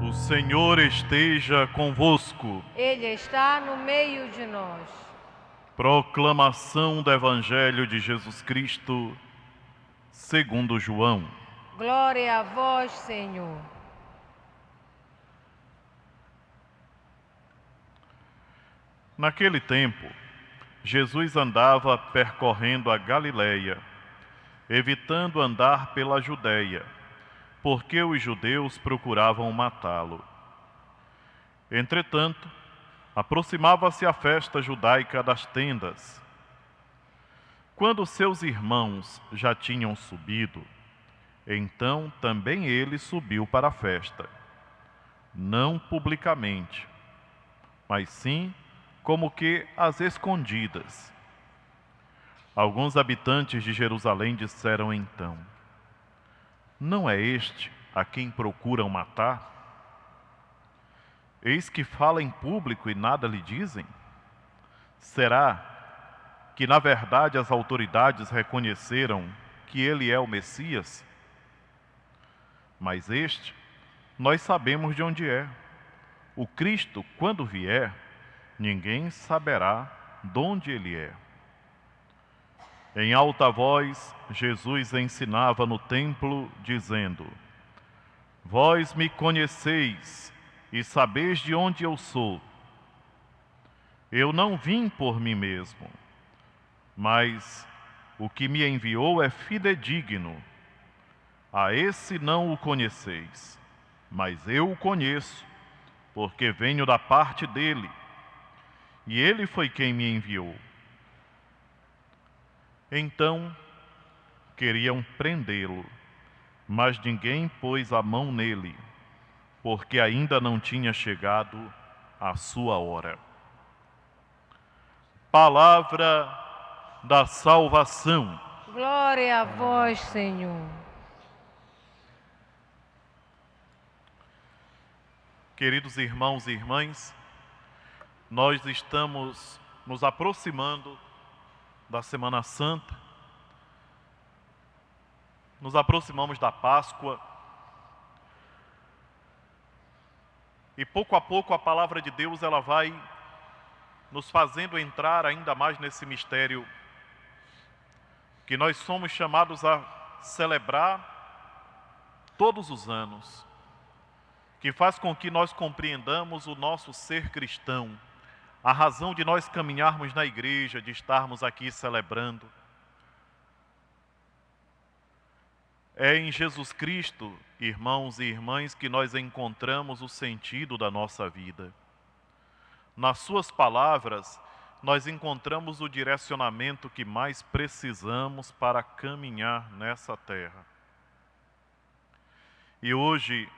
O Senhor esteja convosco. Ele está no meio de nós. Proclamação do Evangelho de Jesus Cristo, segundo João. Glória a vós, Senhor. Naquele tempo, Jesus andava percorrendo a Galileia, evitando andar pela Judéia, porque os judeus procuravam matá-lo. Entretanto, aproximava-se a festa judaica das tendas. Quando seus irmãos já tinham subido, então também ele subiu para a festa. Não publicamente, mas sim como que às escondidas. Alguns habitantes de Jerusalém disseram então: não é este a quem procuram matar? Eis que fala em público e nada lhe dizem? Será que na verdade as autoridades reconheceram que ele é o Messias? Mas este, nós sabemos de onde é. O Cristo, quando vier, ninguém saberá de onde ele é. Em alta voz, Jesus ensinava no templo, dizendo: vós me conheceis e sabeis de onde eu sou. Eu não vim por mim mesmo, mas o que me enviou é fidedigno. A esse não o conheceis, mas eu o conheço, porque venho da parte dele, e ele foi quem me enviou. Então queriam prendê-lo, mas ninguém pôs a mão nele, porque ainda não tinha chegado a sua hora. Palavra da salvação. Glória a vós, Senhor. Queridos irmãos e irmãs, nós estamos nos aproximando da Semana Santa, nos aproximamos da Páscoa, e pouco a pouco a palavra de Deus ela vai nos fazendo entrar ainda mais nesse mistério que nós somos chamados a celebrar todos os anos, que faz com que nós compreendamos o nosso ser cristão, a razão de nós caminharmos na igreja, de estarmos aqui celebrando. É em Jesus Cristo, irmãos e irmãs, que nós encontramos o sentido da nossa vida. Nas suas palavras, nós encontramos o direcionamento que mais precisamos para caminhar nessa terra. E hoje,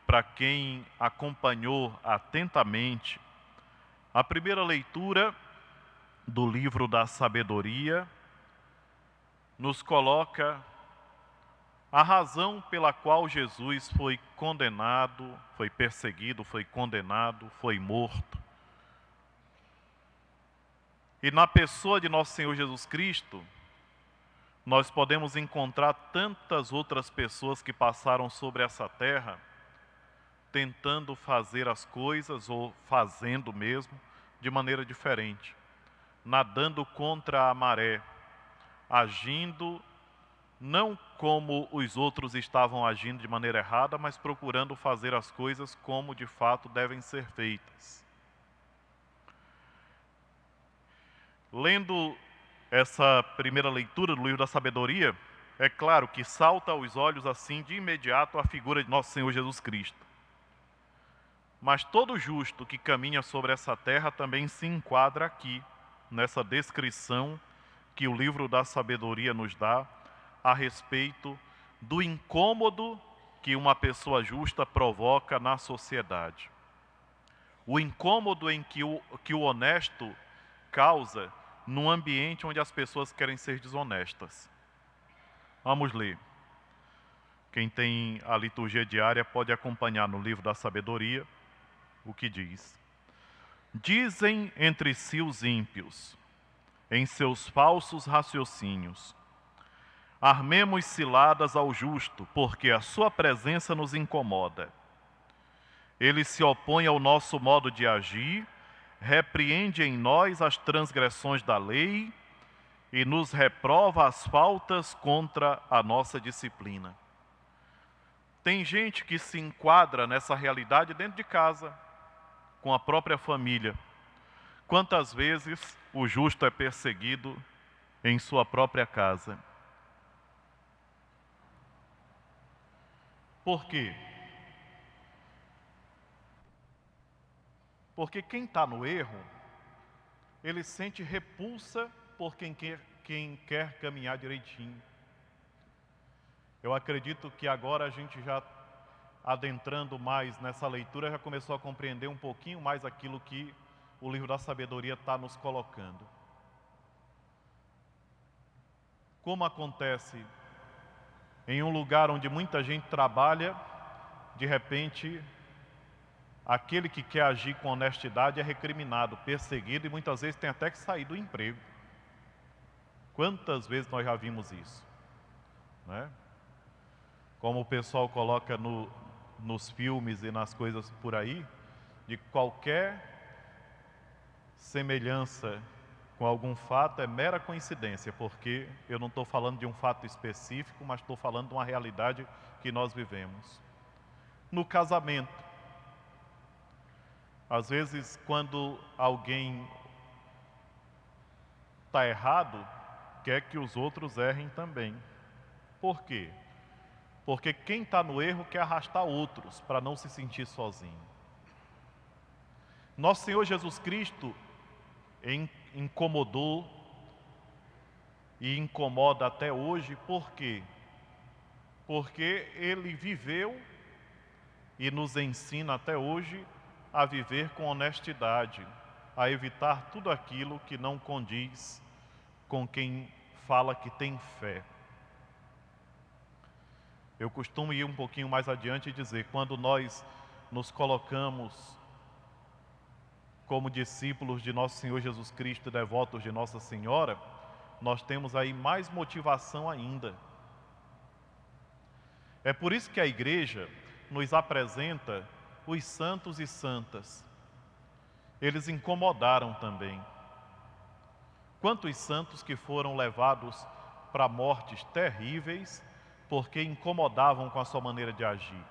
para quem acompanhou atentamente a primeira leitura do livro da sabedoria, nos coloca a razão pela qual Jesus foi condenado, foi perseguido, foi condenado, foi morto. E na pessoa de nosso Senhor Jesus Cristo, nós podemos encontrar tantas outras pessoas que passaram sobre essa terra, tentando fazer as coisas, ou fazendo mesmo, de maneira diferente, nadando contra a maré, agindo não como os outros estavam agindo de maneira errada, mas procurando fazer as coisas como de fato devem ser feitas. Lendo essa primeira leitura do livro da sabedoria, é claro que salta aos olhos assim de imediato a figura de nosso Senhor Jesus Cristo. Mas todo justo que caminha sobre essa terra também se enquadra aqui, nessa descrição que o livro da sabedoria nos dá a respeito do incômodo que uma pessoa justa provoca na sociedade. O incômodo em que o honesto causa num ambiente onde as pessoas querem ser desonestas. Vamos ler. Quem tem a liturgia diária pode acompanhar no livro da sabedoria o que diz. Dizem entre si os ímpios, em seus falsos raciocínios: armemos ciladas ao justo, porque a sua presença nos incomoda. Ele se opõe ao nosso modo de agir, repreende em nós as transgressões da lei e nos reprova as faltas contra a nossa disciplina. Tem gente que se enquadra nessa realidade dentro de casa, com a própria família. Quantas vezes o justo é perseguido em sua própria casa? Por quê? Porque quem está no erro, ele sente repulsa por quem quer caminhar direitinho. Eu acredito que agora a gente já, adentrando mais nessa leitura, já começou a compreender um pouquinho mais aquilo que o livro da sabedoria está nos colocando. Como acontece em um lugar onde muita gente trabalha, de repente, aquele que quer agir com honestidade é recriminado, perseguido e muitas vezes tem até que sair do emprego. Quantas vezes nós já vimos isso, né? Como o pessoal coloca nos filmes e nas coisas por aí, de qualquer semelhança com algum fato é mera coincidência, porque eu não estou falando de um fato específico, mas estou falando de uma realidade que nós vivemos. No casamento, às vezes quando alguém está errado, quer que os outros errem também. Por quê? Porque quem está no erro quer arrastar outros para não se sentir sozinho. Nosso Senhor Jesus Cristo incomodou e incomoda até hoje, por quê? Porque Ele viveu e nos ensina até hoje a viver com honestidade, a evitar tudo aquilo que não condiz com quem fala que tem fé. Eu costumo ir um pouquinho mais adiante e dizer, quando nós nos colocamos como discípulos de nosso Senhor Jesus Cristo, devotos de Nossa Senhora, nós temos aí mais motivação ainda. É por isso que a igreja nos apresenta os santos e santas. Eles incomodaram também. Quantos santos que foram levados para mortes terríveis porque incomodavam com a sua maneira de agir.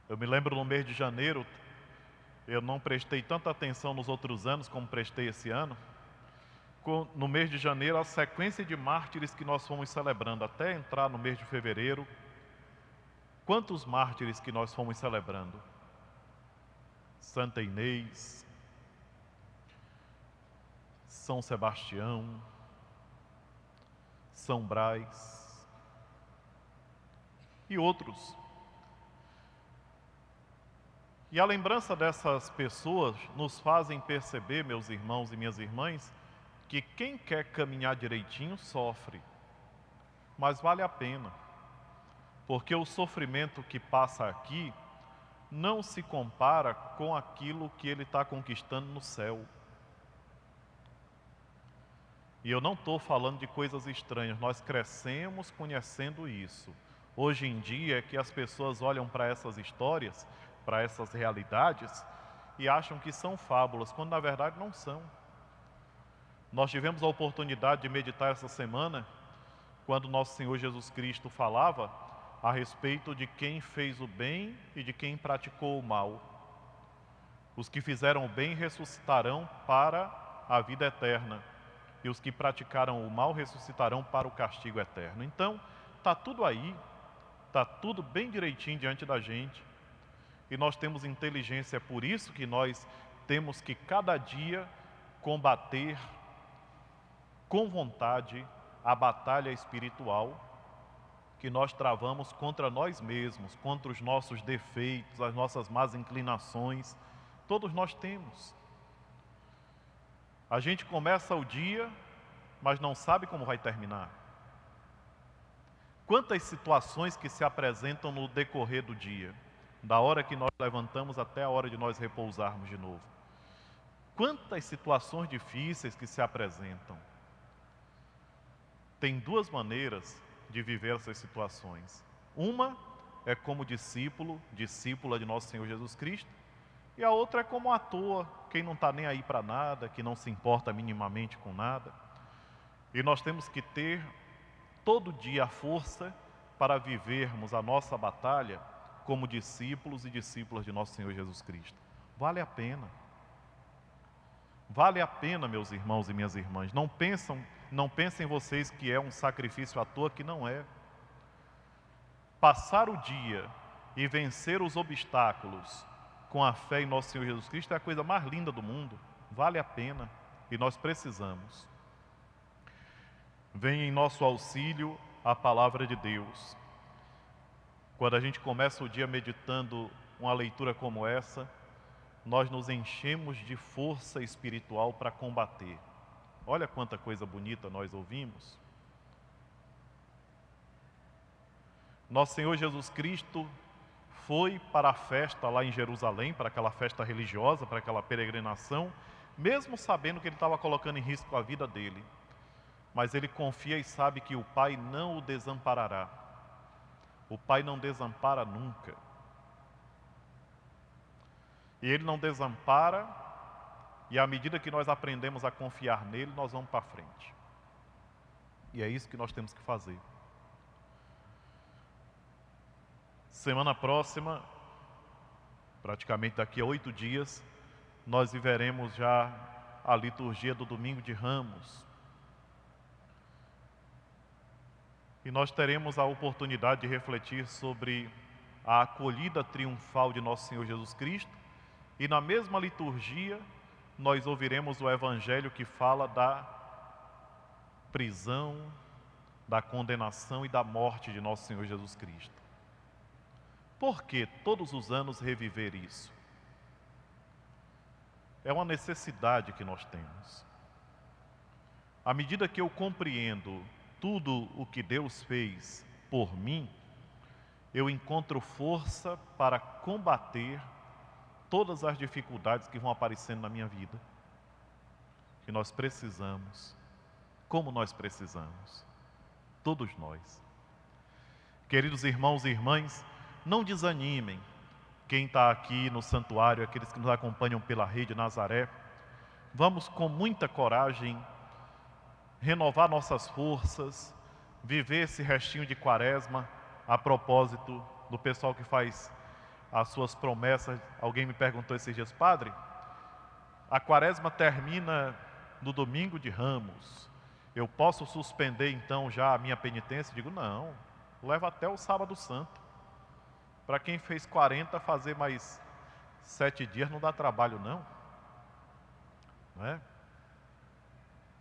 Eu me lembro no mês de janeiro, eu não prestei tanta atenção nos outros anos como prestei esse ano. No mês de janeiro, a sequência de mártires que nós fomos celebrando até entrar no mês de fevereiro. Quantos mártires que nós fomos celebrando? Santa Inês, São Sebastião, São Brás e outros. E a lembrança dessas pessoas nos fazem perceber, meus irmãos e minhas irmãs, que quem quer caminhar direitinho sofre, mas vale a pena, porque o sofrimento que passa aqui não se compara com aquilo que ele está conquistando no céu. E eu não estou falando de coisas estranhas, nós crescemos conhecendo isso. Hoje em dia é que as pessoas olham para essas histórias, para essas realidades, e acham que são fábulas, quando na verdade não são. Nós tivemos a oportunidade de meditar essa semana, quando nosso Senhor Jesus Cristo falava a respeito de quem fez o bem e de quem praticou o mal. Os que fizeram o bem ressuscitarão para a vida eterna, e os que praticaram o mal ressuscitarão para o castigo eterno. Então, está tudo aí, está tudo bem direitinho diante da gente, e nós temos inteligência, é por isso que nós temos que cada dia combater com vontade a batalha espiritual que nós travamos contra nós mesmos, contra os nossos defeitos, as nossas más inclinações. Todos nós temos. A gente começa o dia, mas não sabe como vai terminar. Quantas situações que se apresentam no decorrer do dia, da hora que nós levantamos até a hora de nós repousarmos de novo. Quantas situações difíceis que se apresentam. Tem duas maneiras de viver essas situações. Uma é como discípulo, discípula de nosso Senhor Jesus Cristo, e a outra é como à toa, quem não está nem aí para nada, que não se importa minimamente com nada. E nós temos que ter todo dia a força para vivermos a nossa batalha como discípulos e discípulas de nosso Senhor Jesus Cristo. Vale a pena. Vale a pena, meus irmãos e minhas irmãs. Não pensem vocês que é um sacrifício à toa, que não é. Passar o dia e vencer os obstáculos com a fé em nosso Senhor Jesus Cristo é a coisa mais linda do mundo. Vale a pena e nós precisamos. Vem em nosso auxílio a palavra de Deus. Quando a gente começa o dia meditando uma leitura como essa, nós nos enchemos de força espiritual para combater. Olha quanta coisa bonita nós ouvimos. Nosso Senhor Jesus Cristo foi para a festa lá em Jerusalém, para aquela festa religiosa, para aquela peregrinação, mesmo sabendo que ele estava colocando em risco a vida dele. Mas ele confia e sabe que o Pai não o desamparará. O Pai não desampara nunca. E Ele não desampara, e à medida que nós aprendemos a confiar nele, nós vamos para frente. E é isso que nós temos que fazer. Semana próxima, praticamente daqui a 8 dias, nós viveremos já a liturgia do Domingo de Ramos. E nós teremos a oportunidade de refletir sobre a acolhida triunfal de nosso Senhor Jesus Cristo. E na mesma liturgia, nós ouviremos o Evangelho que fala da prisão, da condenação e da morte de nosso Senhor Jesus Cristo. Por que todos os anos reviver isso? É uma necessidade que nós temos. À medida que eu compreendo tudo o que Deus fez por mim, eu encontro força para combater todas as dificuldades que vão aparecendo na minha vida. Que nós precisamos, como nós precisamos, todos nós. Queridos irmãos e irmãs, não desanimem. Quem está aqui no santuário, aqueles que nos acompanham pela rede Nazaré, vamos com muita coragem renovar nossas forças, viver esse restinho de quaresma. A propósito do pessoal que faz as suas promessas, alguém me perguntou esses dias: padre, a quaresma termina no Domingo de Ramos, eu posso suspender então já a minha penitência? Eu digo, não, leva até o Sábado Santo. Para quem fez 40, fazer mais 7 dias não dá trabalho não, não é?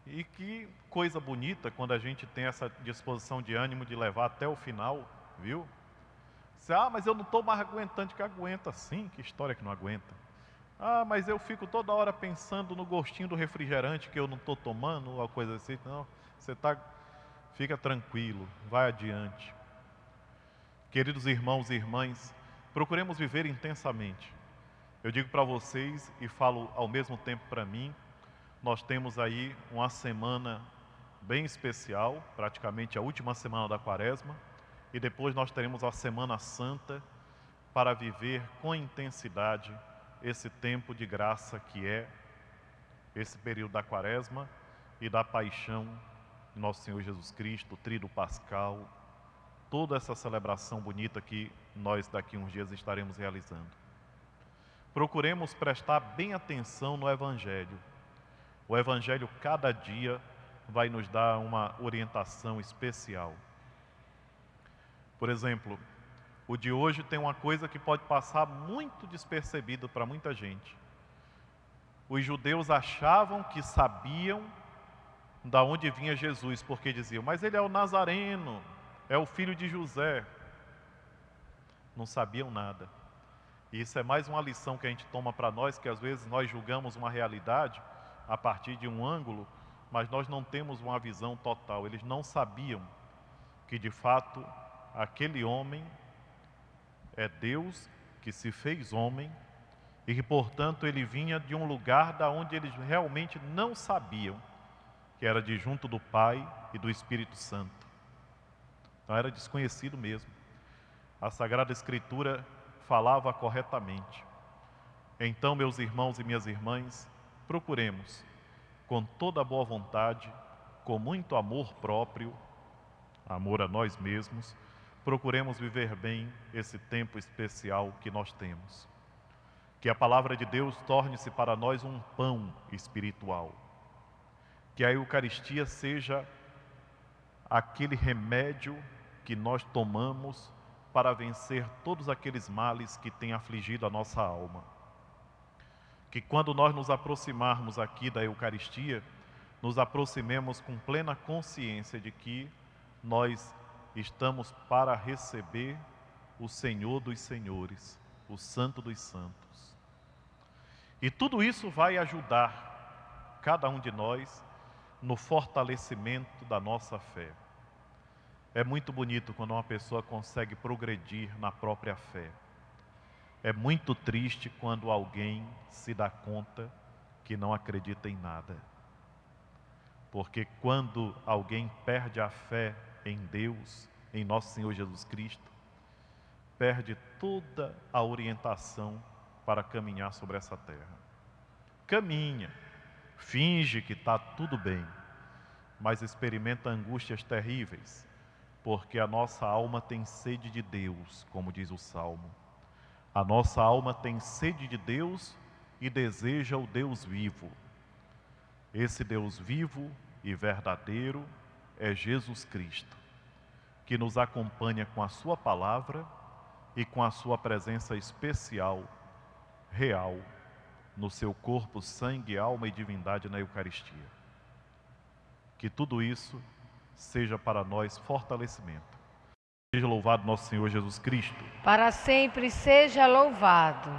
E que coisa bonita quando a gente tem essa disposição de ânimo de levar até o final, viu? Você, mas eu não estou mais aguentando. Que aguenta sim, que história que não aguenta. Mas eu fico toda hora pensando no gostinho do refrigerante que eu não estou tomando, ou coisa assim. Não, fica tranquilo, vai adiante. Queridos irmãos e irmãs, procuremos viver intensamente. Eu digo para vocês e falo ao mesmo tempo para mim, nós temos aí uma semana bem especial, praticamente a última semana da quaresma, e depois nós teremos a Semana Santa para viver com intensidade esse tempo de graça que é esse período da quaresma e da paixão de nosso Senhor Jesus Cristo, o Tríduo Pascal, toda essa celebração bonita que nós daqui a uns dias estaremos realizando. Procuremos prestar bem atenção no Evangelho. O Evangelho cada dia vai nos dar uma orientação especial. Por exemplo, o de hoje tem uma coisa que pode passar muito despercebida para muita gente. Os judeus achavam que sabiam da onde vinha Jesus, porque diziam, mas ele é o Nazareno, é o filho de José. Não sabiam nada. E isso é mais uma lição que a gente toma para nós, que às vezes nós julgamos uma realidade a partir de um ângulo, mas nós não temos uma visão total. Eles não sabiam que de fato aquele homem é Deus que se fez homem e que portanto ele vinha de um lugar da onde eles realmente não sabiam, que era de junto do Pai e do Espírito Santo. Então era desconhecido mesmo. A Sagrada Escritura falava corretamente. Então, meus irmãos e minhas irmãs, procuremos, com toda a boa vontade, com muito amor próprio, amor a nós mesmos, procuremos viver bem esse tempo especial que nós temos. Que a palavra de Deus torne-se para nós um pão espiritual. Que a Eucaristia seja aquele remédio que nós tomamos para vencer todos aqueles males que têm afligido a nossa alma. Que quando nós nos aproximarmos aqui da Eucaristia, nos aproximemos com plena consciência de que nós estamos para receber o Senhor dos Senhores, o Santo dos Santos. E tudo isso vai ajudar cada um de nós no fortalecimento da nossa fé. É muito bonito quando uma pessoa consegue progredir na própria fé. É muito triste quando alguém se dá conta que não acredita em nada. Porque quando alguém perde a fé em Deus, em nosso Senhor Jesus Cristo, perde toda a orientação para caminhar sobre essa terra. Caminha, finge que está tudo bem, mas experimenta angústias terríveis, porque a nossa alma tem sede de Deus, como diz o Salmo. A nossa alma tem sede de Deus e deseja o Deus vivo. Esse Deus vivo e verdadeiro é Jesus Cristo, que nos acompanha com a sua palavra e com a sua presença especial, real, no seu corpo, sangue, alma e divindade na Eucaristia. Que tudo isso seja para nós fortalecimento. Seja louvado nosso Senhor Jesus Cristo. Para sempre seja louvado.